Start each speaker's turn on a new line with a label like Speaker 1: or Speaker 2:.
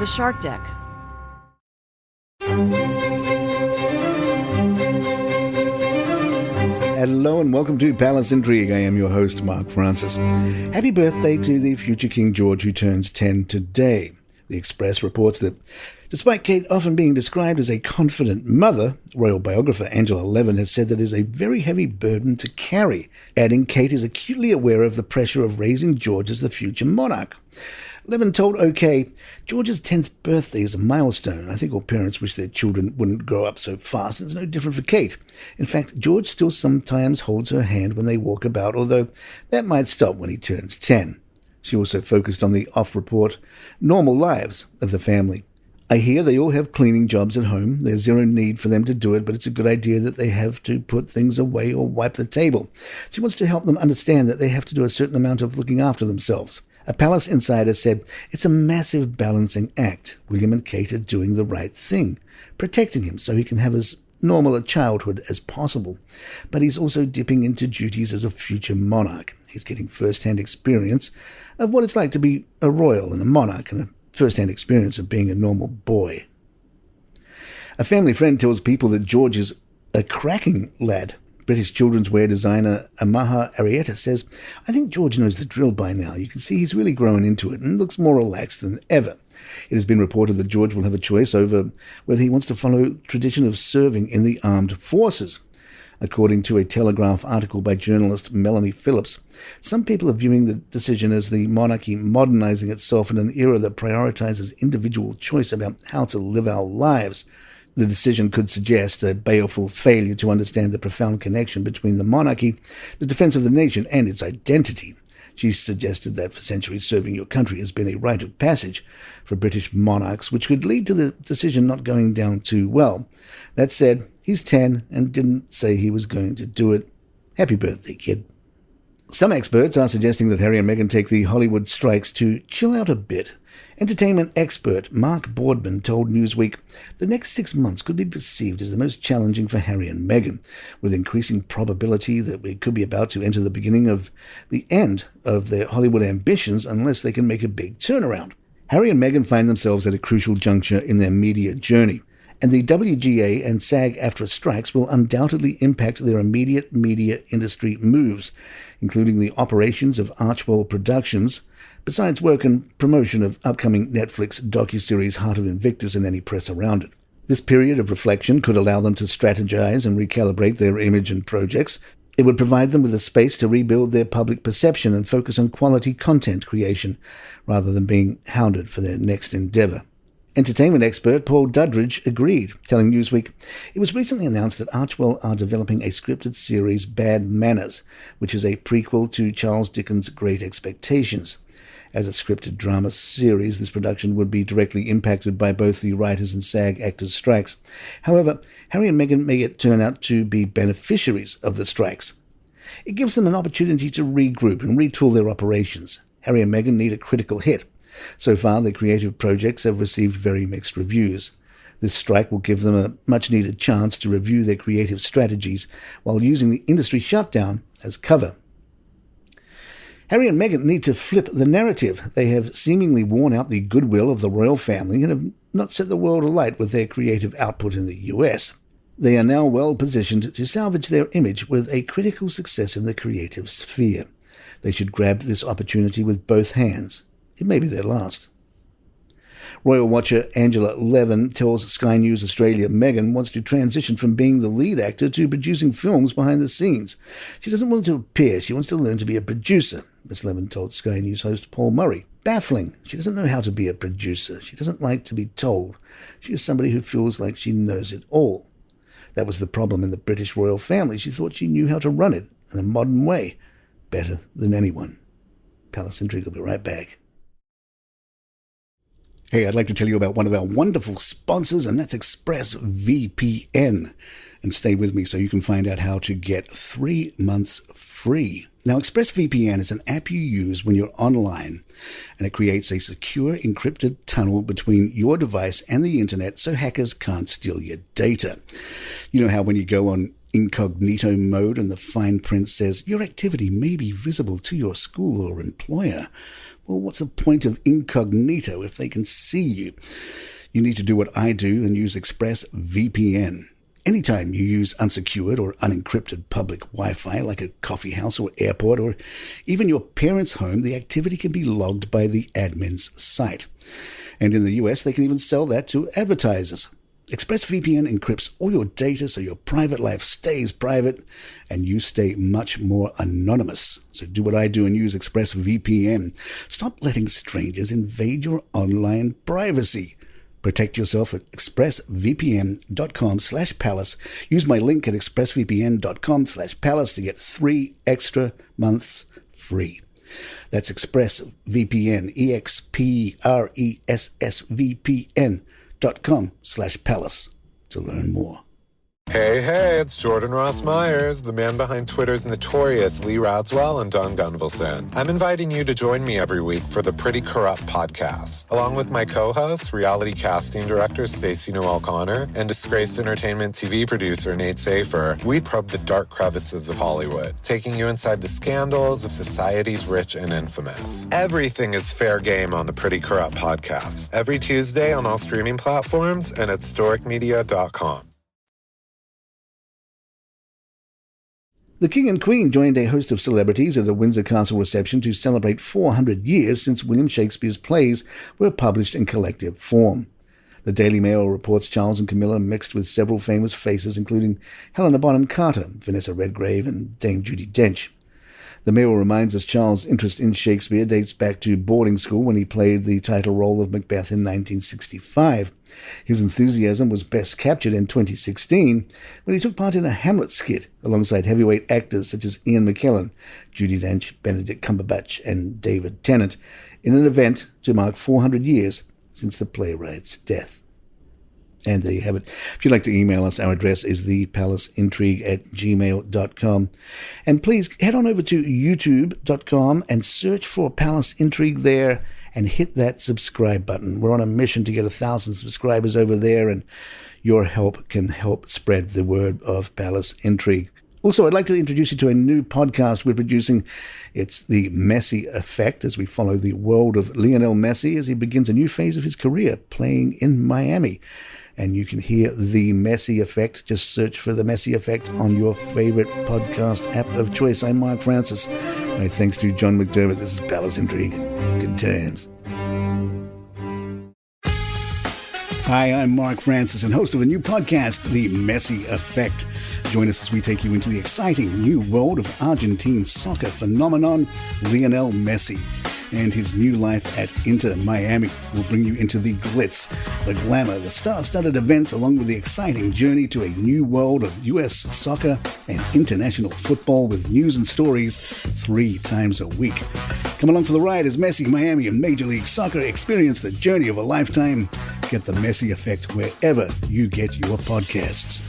Speaker 1: The Shark Deck.
Speaker 2: Hello and welcome to Palace Intrigue. I am your host, Mark Francis. Happy birthday to the future King George, who turns 10 today. The Express reports that despite Kate often being described as a confident mother, royal biographer Angela Levin has said that it is a very heavy burden to carry, adding Kate is acutely aware of the pressure of raising George as the future monarch. Levin told OK, George's 10th birthday is a milestone. I think all parents wish their children wouldn't grow up so fast. It's no different for Kate. In fact, George still sometimes holds her hand when they walk about, although that might stop when he turns 10. She also focused on the off-report normal lives of the family. I hear they all have cleaning jobs at home. There's zero need for them to do it, but it's a good idea that they have to put things away or wipe the table. She wants to help them understand that they have to do a certain amount of looking after themselves. A palace insider said, it's a massive balancing act. William and Kate are doing the right thing, protecting him so he can have as normal a childhood as possible. But he's also dipping into duties as a future monarch. He's getting first-hand experience of what it's like to be a royal and a monarch, and a first-hand experience of being a normal boy. A family friend tells People that George is a cracking lad. British children's wear designer Amaha Arietta says, I think George knows the drill by now. You can see he's really grown into it and looks more relaxed than ever. It has been reported that George will have a choice over whether he wants to follow tradition of serving in the armed forces. According to a Telegraph article by journalist Melanie Phillips, some people are viewing the decision as the monarchy modernizing itself in an era that prioritizes individual choice about how to live our lives. The decision could suggest a baleful failure to understand the profound connection between the monarchy, the defense of the nation, and its identity. She suggested that for centuries serving your country has been a rite of passage for British monarchs, which could lead to the decision not going down too well. That said, he's 10 and didn't say he was going to do it. Happy birthday, kid. Some experts are suggesting that Harry and Meghan take the Hollywood strikes to chill out a bit. Entertainment expert Mark Boardman told Newsweek the next 6 months could be perceived as the most challenging for Harry and Meghan, with increasing probability that we could be about to enter the beginning of the end of their Hollywood ambitions unless they can make a big turnaround. Harry and Meghan find themselves at a crucial juncture in their media journey, and the WGA and SAG-AFTRA strikes will undoubtedly impact their immediate media industry moves, including the operations of Archwell Productions, besides work and promotion of upcoming Netflix docuseries Heart of Invictus and any press around it. This period of reflection could allow them to strategize and recalibrate their image and projects. It would provide them with a space to rebuild their public perception and focus on quality content creation, rather than being hounded for their next endeavor. Entertainment expert Paul Duddridge agreed, telling Newsweek, it was recently announced that Archwell are developing a scripted series, Bad Manners, which is a prequel to Charles Dickens' Great Expectations. As a scripted drama series, this production would be directly impacted by both the writers and SAG actors' strikes. However, Harry and Meghan may yet turn out to be beneficiaries of the strikes. It gives them an opportunity to regroup and retool their operations. Harry and Meghan need a critical hit. So far, their creative projects have received very mixed reviews. This strike will give them a much-needed chance to review their creative strategies while using the industry shutdown as cover. Harry and Meghan need to flip the narrative. They have seemingly worn out the goodwill of the royal family and have not set the world alight with their creative output in the US. They are now well positioned to salvage their image with a critical success in the creative sphere. They should grab this opportunity with both hands. It may be their last. Royal watcher Angela Levin tells Sky News Australia Meghan wants to transition from being the lead actor to producing films behind the scenes. She doesn't want to appear, she wants to learn to be a producer, Miss Levin told Sky News host Paul Murray. Baffling. She doesn't know how to be a producer. She doesn't like to be told. She is somebody who feels like she knows it all. That was the problem in the British royal family. She thought she knew how to run it in a modern way, better than anyone. Palace Intrigue will be right back. Hey, I'd like to tell you about one of our wonderful sponsors, and that's ExpressVPN. And stay with me so you can find out how to get 3 months free. Now, ExpressVPN is an app you use when you're online, and it creates a secure encrypted tunnel between your device and the internet so hackers can't steal your data. You know how when you go on incognito mode and the fine print says your activity may be visible to your school or employer? Well, what's the point of incognito if they can see you? You need to do what I do and use ExpressVPN. Anytime you use unsecured or unencrypted public Wi-Fi, like a coffee house or airport, or even your parents' home, the activity can be logged by the admin's site. And in the US, they can even sell that to advertisers. ExpressVPN encrypts all your data so your private life stays private and you stay much more anonymous. So do what I do and use ExpressVPN. Stop letting strangers invade your online privacy. Protect yourself at expressvpn.com/palace. Use my link at expressvpn.com/palace to get 3 extra months free. That's ExpressVPN, expressvpn.com/palace to learn more.
Speaker 1: Hey, it's Jordan Ross Myers, the man behind Twitter's notorious Lee Radswell and Don Gunvalson. I'm inviting you to join me every week for the Pretty Corrupt podcast. Along with my co-host, reality casting director Stacey Noel Connor, and disgraced entertainment TV producer Nate Safer, we probe the dark crevices of Hollywood, taking you inside the scandals of society's rich and infamous. Everything is fair game on the Pretty Corrupt podcast. Every Tuesday on all streaming platforms and at storicmedia.com.
Speaker 2: The King and Queen joined a host of celebrities at a Windsor Castle reception to celebrate 400 years since William Shakespeare's plays were published in collective form. The Daily Mail reports Charles and Camilla mixed with several famous faces, including Helena Bonham Carter, Vanessa Redgrave, and Dame Judi Dench. The Mail reminds us Charles' interest in Shakespeare dates back to boarding school when he played the title role of Macbeth in 1965. His enthusiasm was best captured in 2016 when he took part in a Hamlet skit alongside heavyweight actors such as Ian McKellen, Judi Dench, Benedict Cumberbatch, and David Tennant in an event to mark 400 years since the playwright's death. And there you have it. If you'd like to email us, our address is thepalaceintrigue@gmail.com. And please head on over to youtube.com and search for Palace Intrigue there and hit that subscribe button. We're on a mission to get 1,000 subscribers over there, and your help can help spread the word of Palace Intrigue. Also, I'd like to introduce you to a new podcast we're producing. It's The Messi Effect, as we follow the world of Lionel Messi as he begins a new phase of his career playing in Miami. And you can hear The Messi Effect. Just search for The Messi Effect on your favorite podcast app of choice. I'm Mark Francis. My thanks to John McDermott. This is Palace Intrigue. Good times. Hi, I'm Mark Francis and host of a new podcast, The Messi Effect. Join us as we take you into the exciting new world of Argentine soccer phenomenon, Lionel Messi, and his new life at Inter Miami. Will bring you into the glitz, the glamour, the star-studded events, along with the exciting journey to a new world of U.S. soccer and international football with news and stories 3 times a week. Come along for the ride as Messi, Miami, and Major League Soccer experience the journey of a lifetime. Get The Messi Effect wherever you get your podcasts.